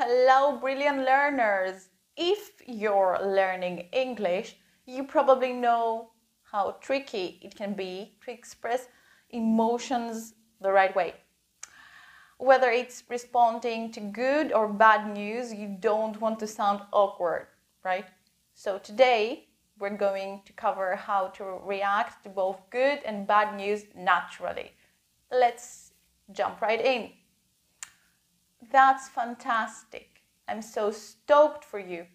Hello, brilliant learners! If you're learning English, you probably know how tricky it can be to express emotions the right way. Whether it's responding to good or bad news, you don't want to sound awkward, right? So today, we're going to cover how to react to both good and bad news naturally. Let's jump right in. That's fantastic. I'm so stoked for you.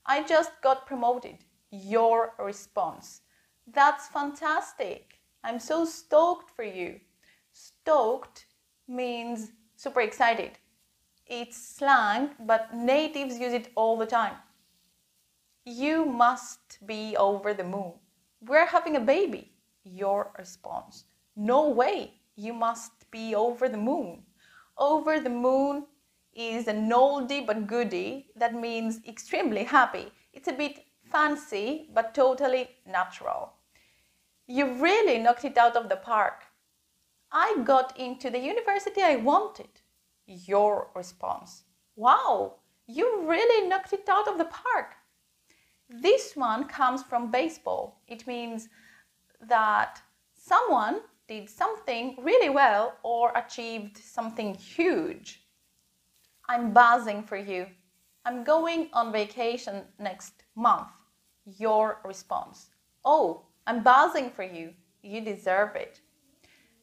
I just got promoted. Your response. That's fantastic. I'm so stoked for you. Stoked means super excited. It's slang, but natives use it all the time. You must be over the moon. We're having a baby. Your response. No way. You must be over the moon. Over the moon is an oldie but goodie that means extremely happy. It's a bit fancy but totally natural. You really knocked it out of the park. I got into the university I wanted. Your response. Wow, you really knocked it out of the park. This one comes from baseball. It means that someone did something really well or achieved something huge. I'm buzzing for you. I'm going on vacation next month. Your response. Oh, I'm buzzing for you. You deserve it.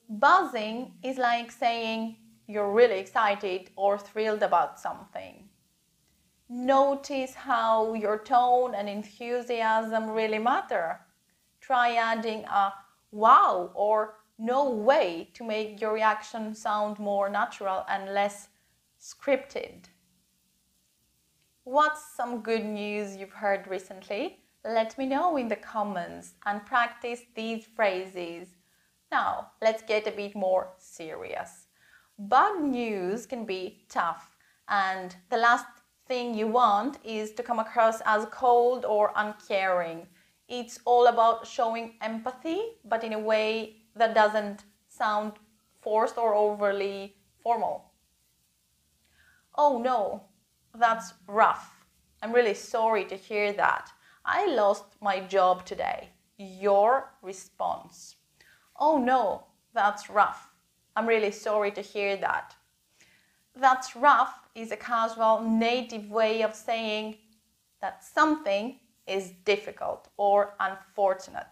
Buzzing is like saying you're really excited or thrilled about something. Notice how your tone and enthusiasm really matter. Try adding a wow or no way to make your reaction sound more natural and less scripted. What's some good news you've heard recently? Let me know in the comments and practice these phrases. Now, let's get a bit more serious. Bad news can be tough, and the last thing you want is to come across as cold or uncaring. It's all about showing empathy, but in a way that doesn't sound forced or overly formal. Oh no, that's rough. I'm really sorry to hear that. I lost my job today. Your response. Oh no, that's rough. I'm really sorry to hear that. That's rough is a casual native way of saying that something is difficult or unfortunate.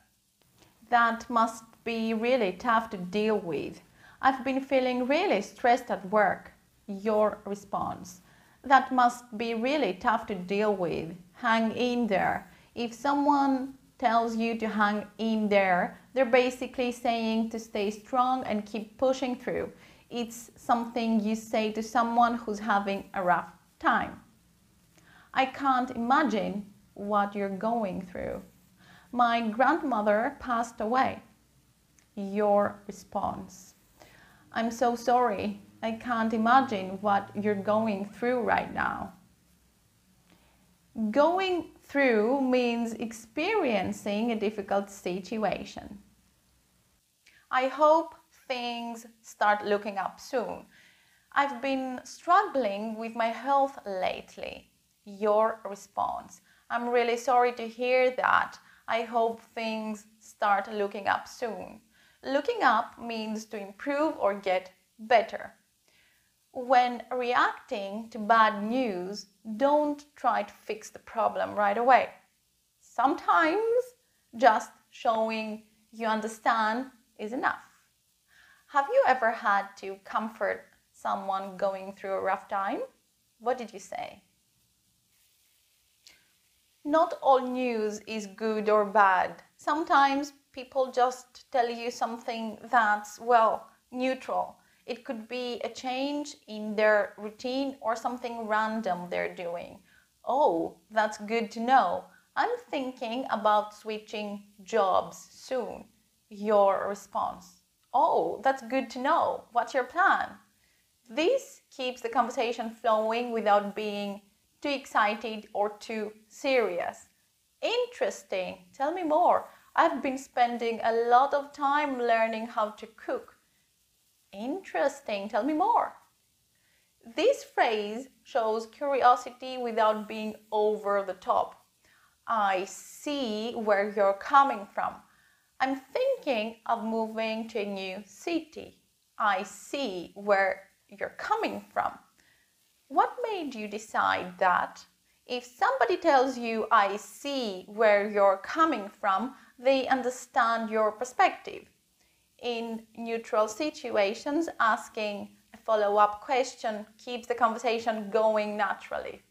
That must be really tough to deal with. I've been feeling really stressed at work. Your response. That must be really tough to deal with. Hang in there. If someone tells you to hang in there, they're basically saying to stay strong and keep pushing through. It's something you say to someone who's having a rough time. I can't imagine what you're going through. My grandmother passed away. Your response. I'm so sorry. I can't imagine what you're going through right now. Going through means experiencing a difficult situation. I hope things start looking up soon. I've been struggling with my health lately. Your response. I'm really sorry to hear that. I hope things start looking up soon. Looking up means to improve or get better. When reacting to bad news, don't try to fix the problem right away. Sometimes just showing you understand is enough. Have you ever had to comfort someone going through a rough time? What did you say? Not all news is good or bad. Sometimes people just tell you something that's, well, neutral. It could be a change in their routine or something random they're doing. Oh, that's good to know. I'm thinking about switching jobs soon. Your response. Oh, that's good to know. What's your plan? This keeps the conversation flowing without being too excited or too serious. Interesting. Tell me more. I've been spending a lot of time learning how to cook. Interesting. Tell me more. This phrase shows curiosity without being over the top. I see where you're coming from. I'm thinking of moving to a new city. I see where you're coming from. What made you decide that? If somebody tells you, I see where you're coming from, they understand your perspective. In neutral situations, asking a follow-up question keeps the conversation going naturally.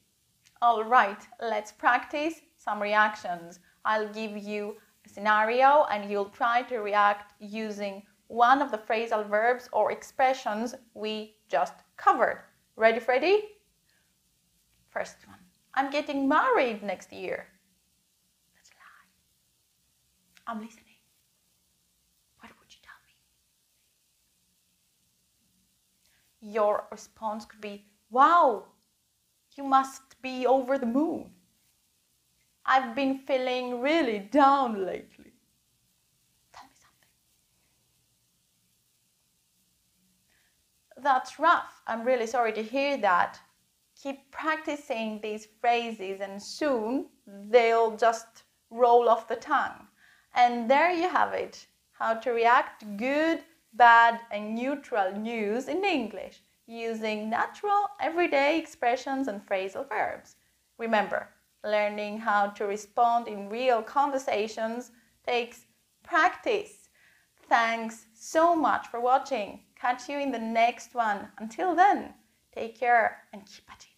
All right, let's practice some reactions. I'll give you a scenario and you'll try to react using one of the phrasal verbs or expressions we just covered. Ready, Freddy? First one. I'm getting married next year. That's a lie. I'm listening. What would you tell me? Your response could be, wow, you must be over the moon. I've been feeling really down lately. Tell me something. That's rough. I'm really sorry to hear that. Keep practicing these phrases and soon they'll just roll off the tongue. And there you have it. How to react to good, bad and neutral news in English using natural, everyday expressions and phrasal verbs. Remember, learning how to respond in real conversations takes practice. Thanks so much for watching. Catch you in the next one. Until then, take care and keep at it.